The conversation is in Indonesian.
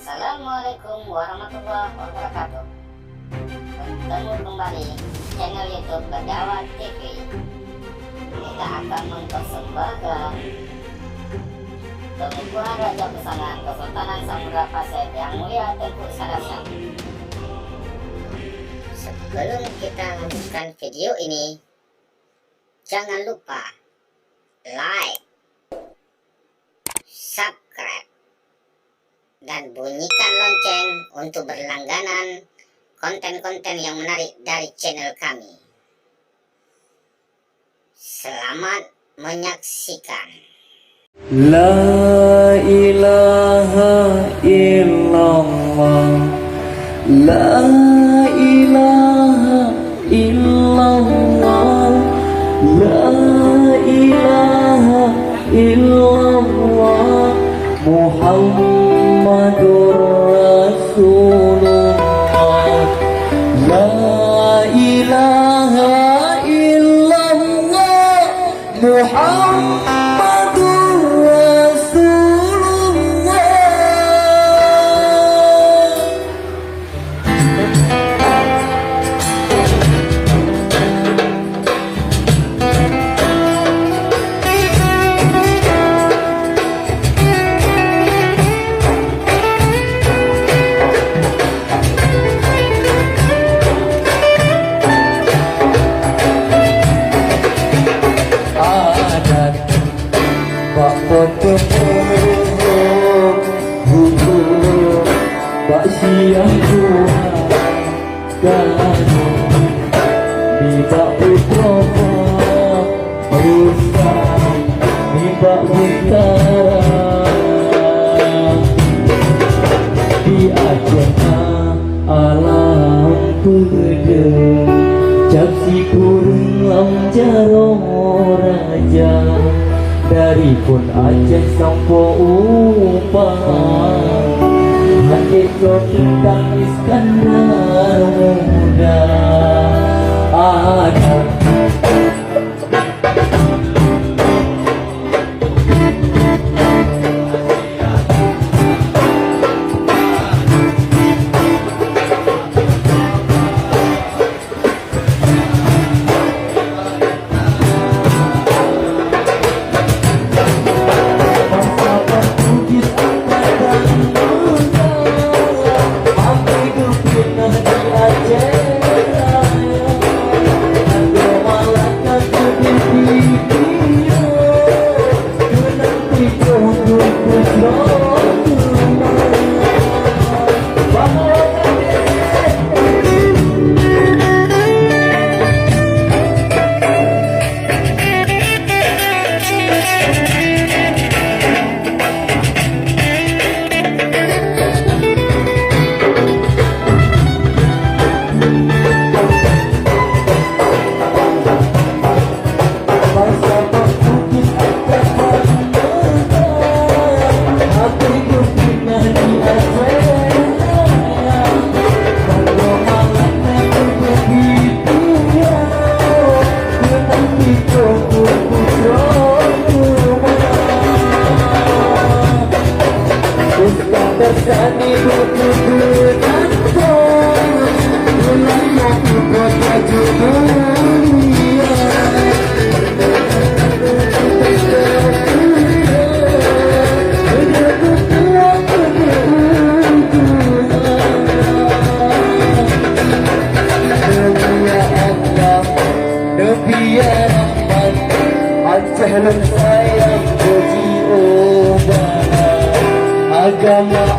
Assalamualaikum warahmatullahi wabarakatuh. Bertemu kembali channel YouTube Bedawa TV. Kita akan mempersembahkan pengukuhan Raja Pesanan Kesultanan Samudra Pasir yang mulia Tengku Sarasan. Sebelum kita lanjutkan video ini, jangan lupa like, subscribe, dan bunyikan lonceng untuk berlangganan konten-konten yang menarik dari channel kami. Selamat menyaksikan. La ilaha illallah, la ilaha illallah, la ilaha illallah, Muhammadur Rasulullah. La ilaha illallah, Muhammadur Rasulullah. Pak potong hukum Pak siang Tuhan di Pak Putrofa Rustam di Pak Bintara di Aceh alam pedeng Capsi kurung lamjaro raja dari pun Aceh sampo Upang hati kotang Iskandar muda ada. Sayang puji obat agama